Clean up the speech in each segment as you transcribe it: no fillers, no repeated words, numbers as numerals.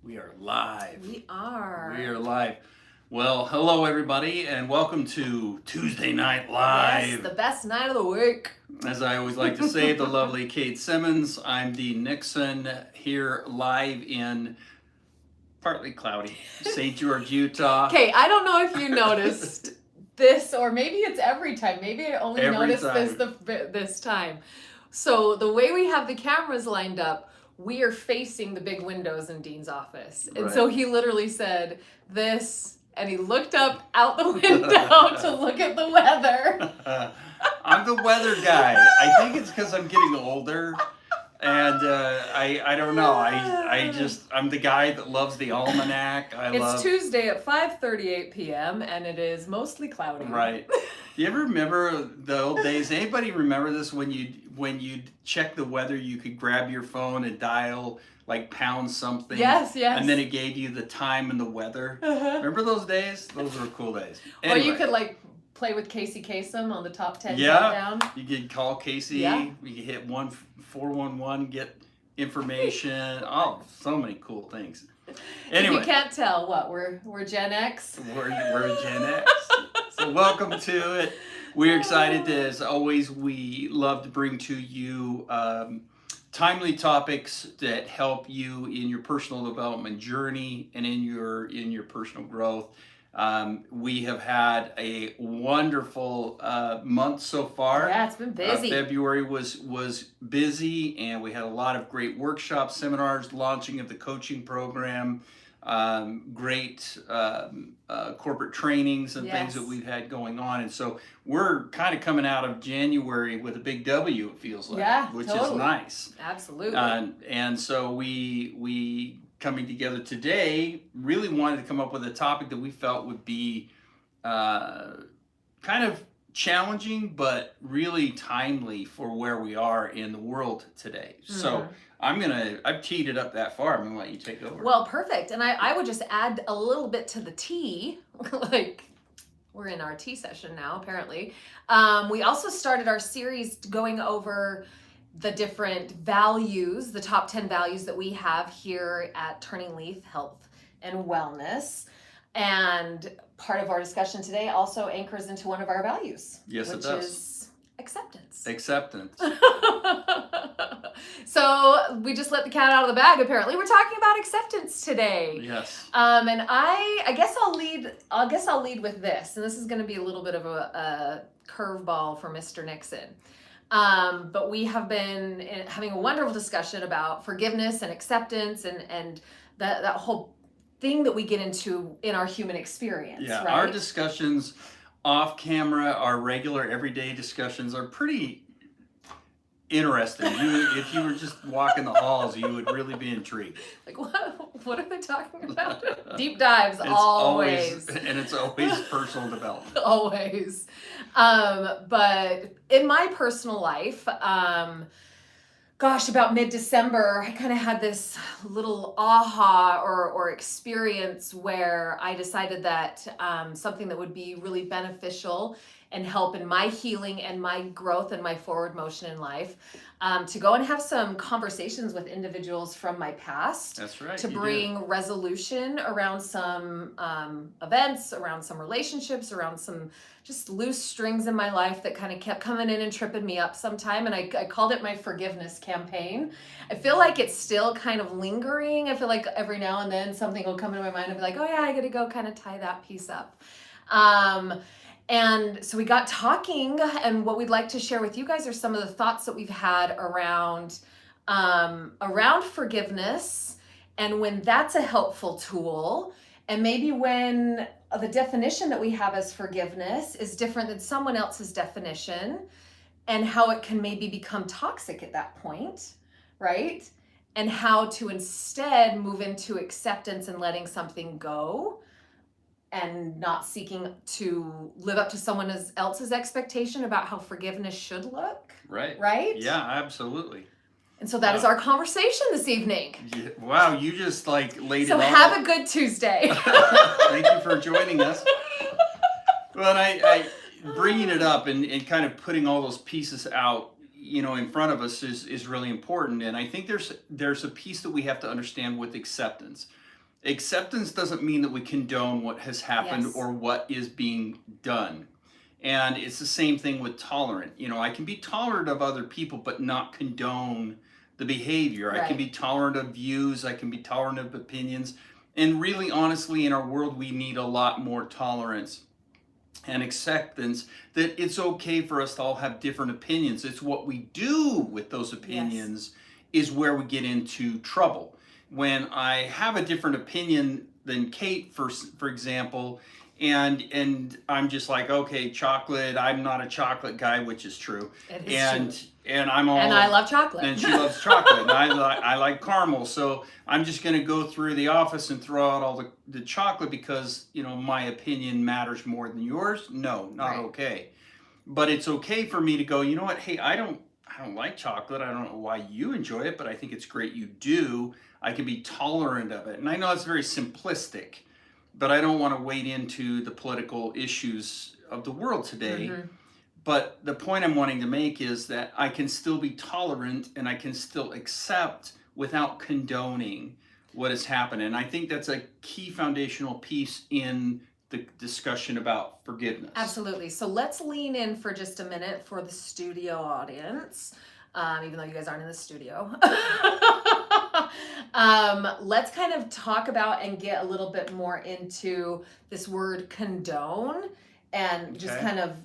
We are live. We are. We are live. Well, hello everybody, and welcome to Tuesday Night Live. Yes, the best night of the week. As I always like to say, the lovely Kate Semmens. I'm the Nixon here live in partly cloudy St. George, Utah. Okay, I don't know if you noticed this, or maybe it's every time. Maybe I only Every noticed time. this time. So the way we have the cameras lined up, we are facing the big windows in Dean's office. And Right. so he literally said this, and he looked up out the window to look at the weather. I'm the weather guy. I think it's because I'm getting older. And I don't know. I'm the guy that loves the almanac. It's Tuesday at 5:38 p.m. and it is mostly cloudy. Right. You ever remember the old days? Anybody remember this when you'd check the weather, you could grab your phone and dial like pound something. Yes. And then it gave you the time and the weather. Uh-huh. Remember those days? Those were cool days. Or you could like play with Casey Kasem on the top 10 Yeah. countdown. You could call Casey. Yeah. You could hit 411, get information. Oh, so many cool things. Anyway, If you can't tell, we're Gen X. we're Gen X. So welcome to it. We're excited as always. We love to bring to you timely topics that help you in your personal development journey and in your personal growth. We have had a wonderful month so far. Yeah, it's been busy. February was busy, and we had a lot of great workshops, seminars, launching of the coaching program, great corporate trainings and things that we've had going on. And so we're kind of coming out of January with a big W, it feels like, which is nice. Absolutely. And so we coming together today really wanted to come up with a topic that we felt would be kind of challenging but really timely for where we are in the world today. So I've teed it up that far. I'm gonna let you take over. Well, perfect. And I would just add a little bit to the tea. Like, we're in our tea session now, apparently. We also started our series going over the different values, the top 10 values that we have here at TurningLeaf Health and Wellness. And part of our discussion today also anchors into one of our values. Yes, it does. Which is acceptance. Acceptance. So we just let the cat out of the bag, apparently. We're talking about acceptance today. Yes. And I guess I'll lead with this, and this is going to be a little bit of a curveball for Mr. Nixon. But we have been having a wonderful discussion about forgiveness and acceptance and that whole thing that we get into in our human experience. Yeah, right? our discussions off camera, our regular everyday discussions are pretty interesting. If you were just walking the halls, you would really be intrigued. Like, what are they talking about? Deep dives, always. And it's always personal development. Always. But in my personal life, about mid-December, I kind of had this little aha or experience where I decided that something that would be really beneficial and help in my healing and my growth and my forward motion in life, to go and have some conversations with individuals from my past. That's right. To bring resolution around some events, around some relationships, around some just loose strings in my life that kind of kept coming in and tripping me up sometime. And I called it my forgiveness campaign. I feel like it's still kind of lingering. I feel like every now and then something will come into my mind and be like, oh yeah, I got to go kind of tie that piece up. And so we got talking, and what we'd like to share with you guys are some of the thoughts that we've had around forgiveness, and when that's a helpful tool, and maybe when the definition that we have as forgiveness is different than someone else's definition, and how it can maybe become toxic at that point, right? And how to instead move into acceptance and letting something go, and not seeking to live up to someone else's expectation about how forgiveness should look. Right. Right? Yeah, absolutely. And so that is our conversation this evening. Yeah, wow, you just laid it So on. have a good Tuesday. Thank you for joining us. Well, I bringing it up and kind of putting all those pieces out, in front of us is really important. And I think there's a piece that we have to understand with acceptance. Acceptance doesn't mean that we condone what has happened Yes. or what is being done. And it's the same thing with tolerant. I can be tolerant of other people, but not condone the behavior. I can Right. be tolerant of views, I can be tolerant of opinions. And really, honestly, in our world, we need a lot more tolerance and acceptance that it's okay for us to all have different opinions. It's what we do with those Yes. opinions is where we get into trouble. When I have a different opinion than Kate, for example, and I'm just like, okay, chocolate. I'm not a chocolate guy, which is true, It is true. and I'm And I all love chocolate. and she loves chocolate, and I like caramel. So I'm just going to go through the office and throw out all the chocolate because my opinion matters more than yours. No, not Right. okay. But it's okay for me to go. You know what? Hey, I don't like chocolate. I don't know why you enjoy it, but I think it's great you do. I can be tolerant of it, and I know it's very simplistic, but I don't want to wade into the political issues of the world today. Mhm. But the point I'm wanting to make is that I can still be tolerant and I can still accept without condoning what has happened. And I think that's a key foundational piece in the discussion about forgiveness. Absolutely. So let's lean in for just a minute for the studio audience, even though you guys aren't in the studio. Let's kind of talk about and get a little bit more into this word condone and just Okay. kind of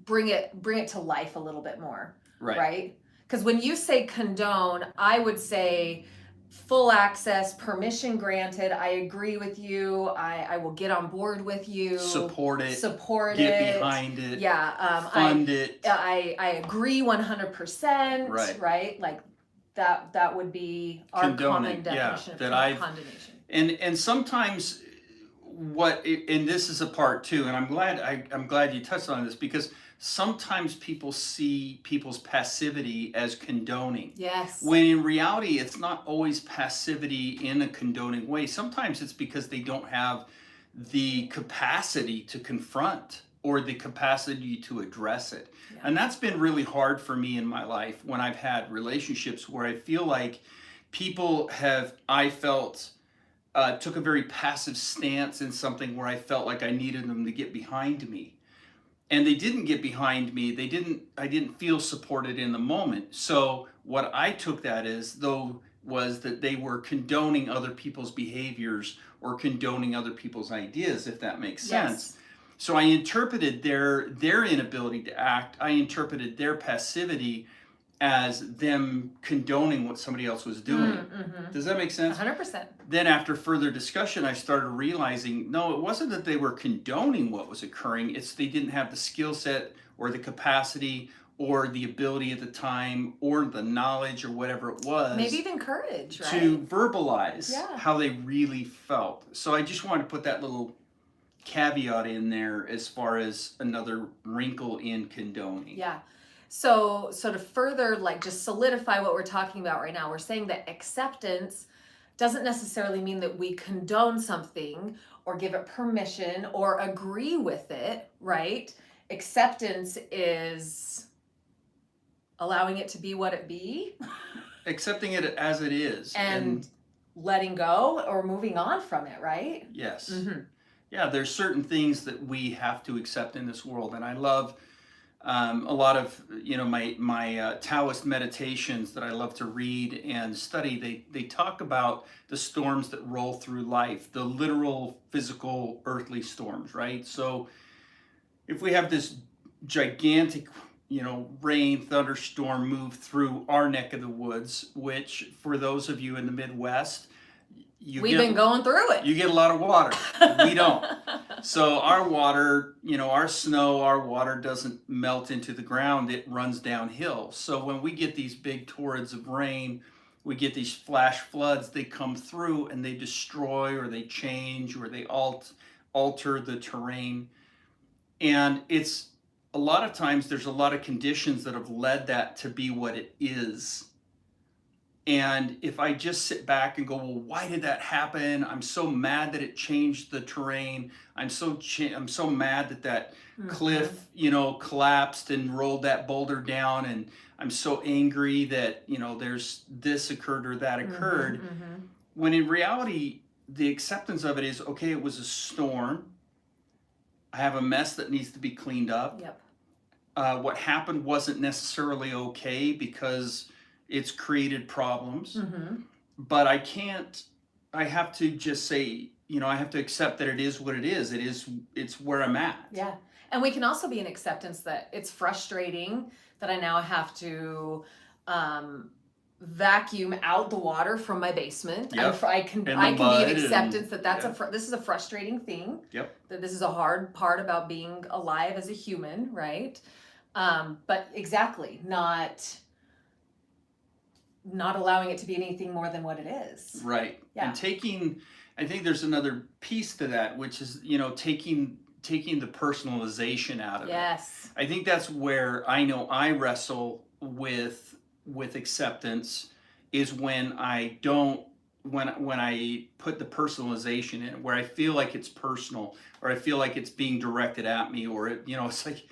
bring it to life a little bit more, Right. right? Because when you say condone, I would say full access, permission granted. I agree with you. I will get on board with you. Support it. Support Get it. behind it. Yeah. Fund it. I agree 100%. Right. Right. Like that would be our Condone common it, yeah, definition that of I've- condemnation. And sometimes and this is a part too, and I'm glad you touched on this because sometimes people see people's passivity as condoning. Yes. When in reality, it's not always passivity in a condoning way. Sometimes it's because they don't have the capacity to confront or the capacity to address it. Yeah. And that's been really hard for me in my life when I've had relationships where I feel like I felt, took a very passive stance in something where I felt like I needed them to get behind me. And they didn't get behind me. I didn't feel supported in the moment. So what I took that as though was that they were condoning other people's behaviors or condoning other people's ideas, if that makes sense. Yes. So I interpreted their inability to act. I interpreted their passivity as them condoning what somebody else was doing. Mm-hmm. Does that make sense? 100%. Then after further discussion, I started realizing, no, it wasn't that they were condoning what was occurring. It's they didn't have the skill set or the capacity or the ability at the time or the knowledge or whatever it was. Maybe even courage, right? To verbalize Yeah. how they really felt. So I just wanted to put that little caveat in there as far as another wrinkle in condoning. Yeah. So to further like just solidify what we're talking about right now, we're saying that acceptance doesn't necessarily mean that we condone something or give it permission or agree with it, right? Acceptance is allowing it to be what it be Accepting it as it is. and letting go or moving on from it, right? Yes. Mm-hmm. Yeah, there's certain things that we have to accept in this world. And I love a lot of my Taoist meditations that I love to read and study. They talk about the storms that roll through life, the literal, physical, earthly storms, right? So if we have this gigantic, rain, thunderstorm move through our neck of the woods, which for those of you in the Midwest, We've been going through it. You get a lot of water. We don't. So our water, our snow, our water doesn't melt into the ground. It runs downhill. So when we get these big torrents of rain, we get these flash floods. They come through and they destroy or they change or they alter the terrain. And it's a lot of times there's a lot of conditions that have led that to be what it is. And if I just sit back and go, well, why did that happen? I'm so mad that it changed the terrain. I'm so mad that cliff, collapsed and rolled that boulder down. And I'm so angry that, there's this occurred or that occurred. Mm-hmm. When in reality, the acceptance of it is, okay, it was a storm. I have a mess that needs to be cleaned up. Yep. What happened wasn't necessarily okay because it's created problems. Mm-hmm. But I have to just say, I have to accept that it is what it is. It's where I'm at. Yeah. And we can also be in acceptance that it's frustrating that I now have to vacuum out the water from my basement. Yep. I can be in acceptance that this is a frustrating thing. Yep. That this is a hard part about being alive as a human, right? But exactly, not allowing it to be anything more than what it is. Right. Yeah. And I think there's another piece to that, which is, taking the personalization out of it. Yes. I think that's where I know I wrestle with acceptance, is when I put the personalization in, where I feel like it's personal, or I feel like it's being directed at me, or it's like,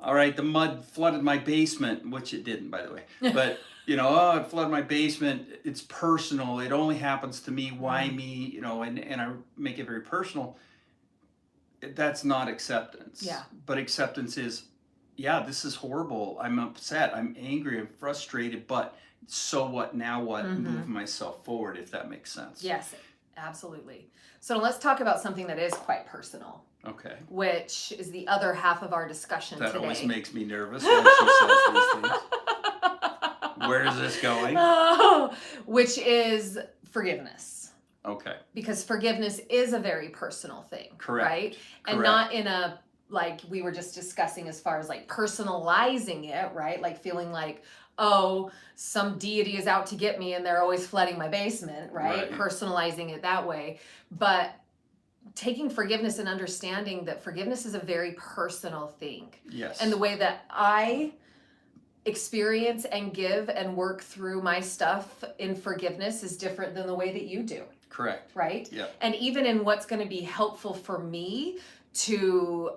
all right, the mud flooded my basement, which it didn't, by the way, but it flooded my basement. It's personal. It only happens to me. Why me? And I make it very personal. That's not acceptance. Yeah. But acceptance is, yeah, this is horrible. I'm upset. I'm angry. I'm frustrated. But so what? Now what? Move myself forward, if that makes sense. Yes, absolutely. So let's talk about something that is quite personal. Okay. Which is the other half of our discussion today. That always makes me nervous when she says these things. Where is this going? Which is forgiveness. Okay. Because forgiveness is a very personal thing. Correct. Right? And not in a, like we were just discussing, as far as like personalizing it, right? Like feeling like, oh, some deity is out to get me and they're always flooding my basement, right? Personalizing it that way. But taking forgiveness and understanding that forgiveness is a very personal thing. Yes. And the way that I experience and give and work through my stuff in forgiveness is different than the way that you do. Correct. Right? Yeah. And even in what's going to be helpful for me to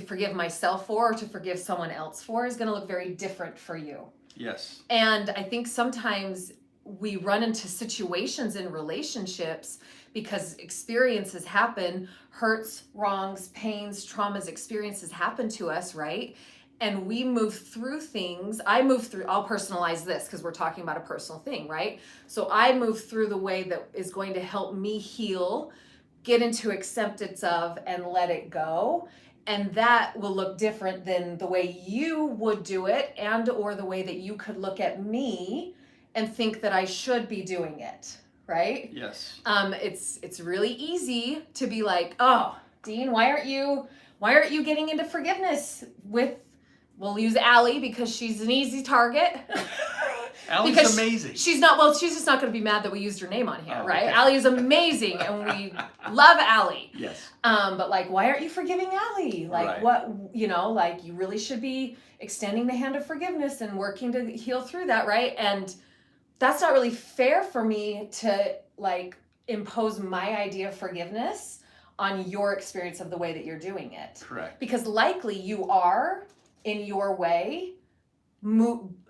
forgive myself for, or to forgive someone else for, is going to look very different for you. Yes. And I think sometimes we run into situations in relationships because experiences happen, hurts, wrongs, pains, traumas, experiences happen to us, right? And we move through things. I'll personalize this because we're talking about a personal thing, right? So I move through the way that is going to help me heal, get into acceptance of, and let it go. And that will look different than the way you would do it, and or the way that you could look at me and think that I should be doing it, right? Yes. It's really easy to be like, oh, Dean, why aren't you getting into forgiveness with, we'll use Allie because she's an easy target. Allie's amazing. She's just not going to be mad that we used her name on here, right? Okay. Allie is amazing, and we love Allie. Yes. But like, why aren't you forgiving Allie? Like, what, like you really should be extending the hand of forgiveness and working to heal through that, right? And that's not really fair for me to like impose my idea of forgiveness on your experience of the way that you're doing it. Correct. Because likely you are, in your way,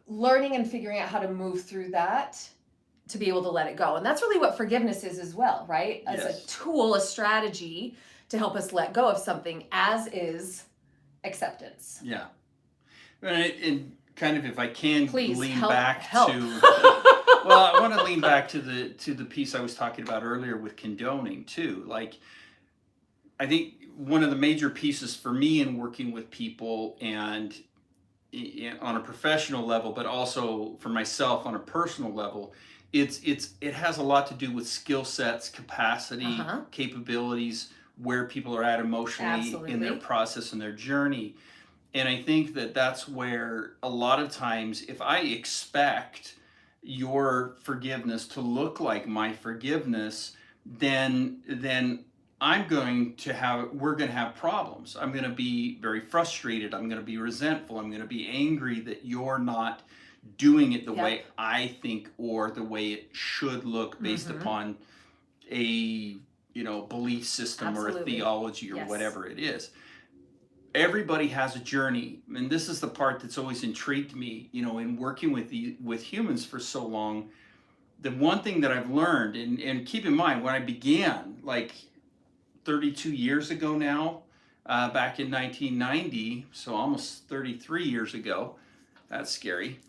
learning and figuring out how to move through that to be able to let it go. And that's really what forgiveness is as well, right? As a tool, a strategy to help us let go of something, as is acceptance. Yeah. And kind of, if I can, Please lean help. back to well, I want to lean back to the piece I was talking about earlier with condoning too. Like, I think one of the major pieces for me in working with people, and on a professional level, but also for myself on a personal level, it has a lot to do with skill sets, capacity, capabilities, where people are at emotionally in their process and their journey. And I think that's where a lot of times, if I expect your forgiveness to look like my forgiveness, then we're going to have problems. I'm going to be very frustrated. I'm going to be resentful. I'm going to be angry that you're not doing it the way I think, or the way it should look based upon a belief system or a theology or whatever it is. Everybody has a journey, and this is the part that's always intrigued me, in working with humans for so long. the one thing that I've learned, and keep in mind when I began, like 32 years ago now, back in 1990, so almost 33 years ago, that's scary,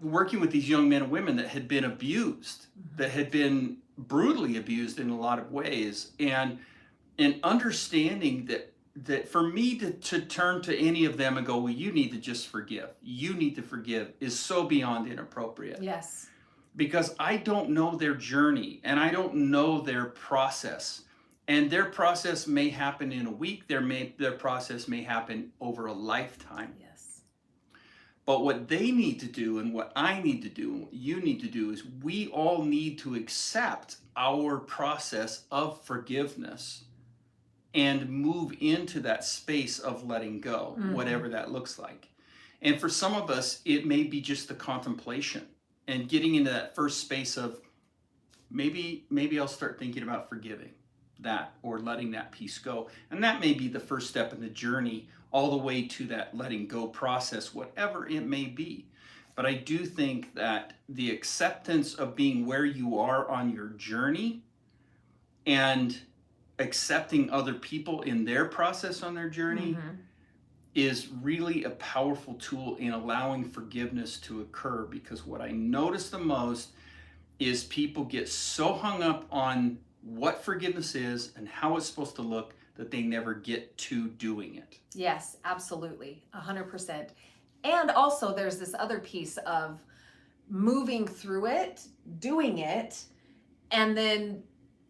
working with these young men and women that had been abused, that had been brutally abused in a lot of ways, and understanding that for me to turn to any of them and go, well, you need to just forgive, you need to forgive, is so beyond inappropriate. Yes. Because I don't know their journey and I don't know their process. And their process may happen in a week, their process may happen over a lifetime. Yes. But what they need to do and what I need to do and what you need to do is we all need to accept our process of forgiveness and move into that space of letting go, whatever that looks like. And for some of us, it may be just the contemplation and getting into that first space of maybe I'll start thinking about forgiving that or letting that piece go. And that may be the first step in the journey all the way to that letting go process, whatever it may be. But I do think that the acceptance of being where you are on your journey and accepting other people in their process on their journey is really a powerful tool in allowing forgiveness to occur. Because what I notice the most is people get so hung up on what forgiveness is and how it's supposed to look that they never get to doing it. Yes, absolutely. 100%. And also there's this other piece of moving through it, doing it, and then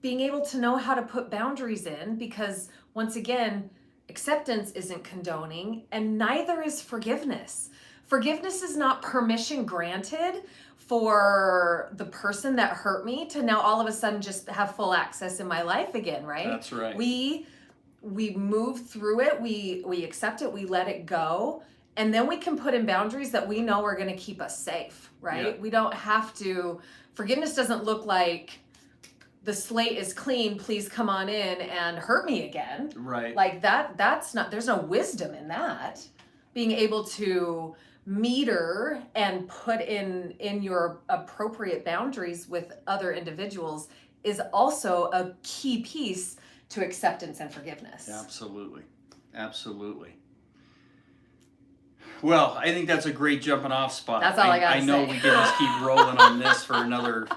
being able to know how to put boundaries in, because once again, acceptance isn't condoning and neither is forgiveness. Forgiveness is not permission granted for the person that hurt me to now all of a sudden just have full access in my life again, right? That's right. We move through it, we accept it, we let it go, and then we can put in boundaries that we know are going to keep us safe, right? Yeah. We don't have to, forgiveness doesn't look like the slate is clean, please come on in and hurt me again. Right. Like that's not, there's no wisdom in that. Being able to meter and put in your appropriate boundaries with other individuals is also a key piece to acceptance and forgiveness. Absolutely. Absolutely. Well, I think that's a great jumping off spot. That's all I gotta I know say. we can just keep rolling on this for another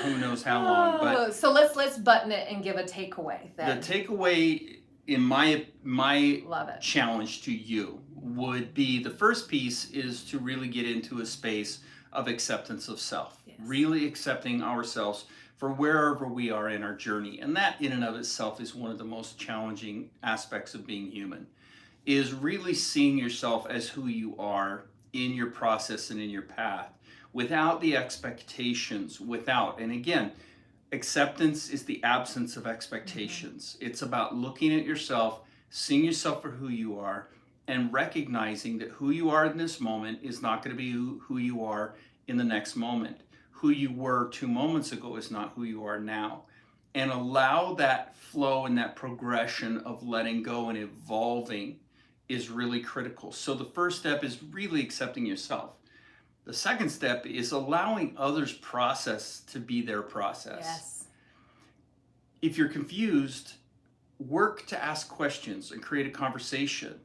who knows how long. But So let's button it and give a takeaway then. the takeaway in my Love it. challenge to you would be, the first piece is to really get into a space of acceptance of self. Yes. Really accepting ourselves for wherever we are in our journey. And that in and of itself is one of the most challenging aspects of being human, is really seeing yourself as who you are in your process and in your path, without the expectations, and again, acceptance is the absence of expectations. It's about looking at yourself, seeing yourself for who you are, and recognizing that who you are in this moment is not going to be who you are in the next moment. Who you were 2 moments ago is not who you are now. And allow that flow and that progression of letting go and evolving is really critical. So the first step is really accepting yourself. The second step is allowing others' process to be their process. Yes. If you're confused, work to ask questions and create a conversation.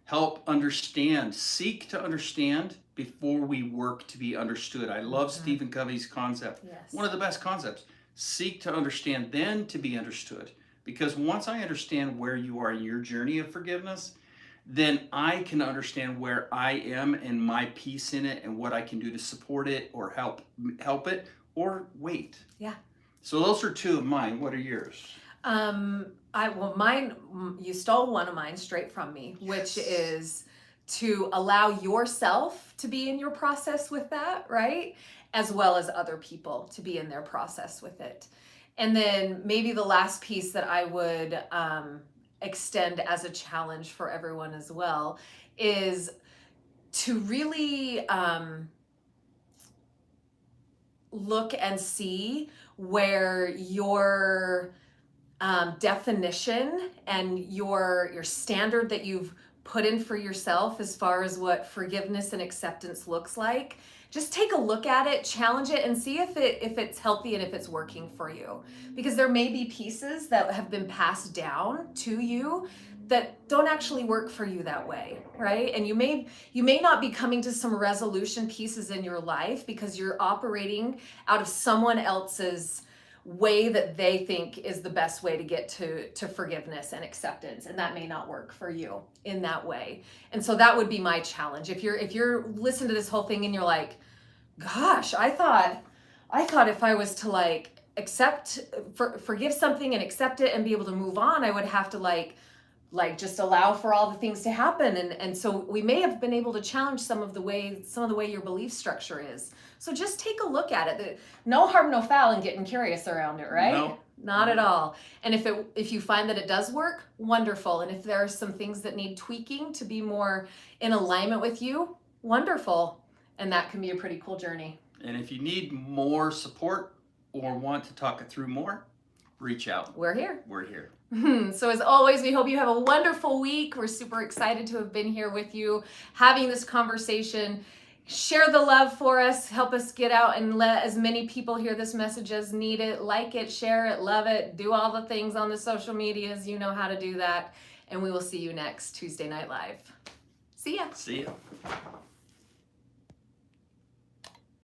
Help understand, seek to understand before we work to be understood. I love Stephen Covey's concept. Yes. One of the best concepts. Seek to understand, then to be understood. Because once I understand where you are in your journey of forgiveness, then I can understand where I am and my piece in it and what I can do to support it or help it or wait. Yeah. So those are 2 of mine. What are yours? Mine, you stole one of mine straight from me, which is to allow yourself to be in your process with that, right? As well as other people to be in their process with it. And then maybe the last piece that I would extend as a challenge for everyone as well is to really look and see where your definition and your standard that you've put in for yourself as far as what forgiveness and acceptance looks like just take a look at it, challenge it, and see if it's healthy and if it's working for you. Because there may be pieces that have been passed down to you that don't actually work for you that way, right? And you may not be coming to some resolution pieces in your life because you're operating out of someone else's way that they think is the best way to get to forgiveness and acceptance, and that may not work for you in that way. And so that would be my challenge. If you're listening to this whole thing and you're like, gosh, I thought if I was to like forgive something and accept it and be able to move on, I would have to like just allow for all the things to happen, and so we may have been able to challenge some of the way your belief structure is. So just take a look at it. No harm, no foul in getting curious around it, right? No. Not at all. And if you find that it does work, wonderful. And if there are some things that need tweaking to be more in alignment with you, wonderful. And that can be a pretty cool journey. And if you need more support or want to talk it through more, reach out. We're here. We're here. So as always, we hope you have a wonderful week. We're super excited to have been here with you, having this conversation. Share the love for us. Help us get out and let as many people hear this message as need it. Like it, share it, love it. Do all the things on the social medias. You know how to do that. And we will see you next Tuesday Night Live. See ya. See ya.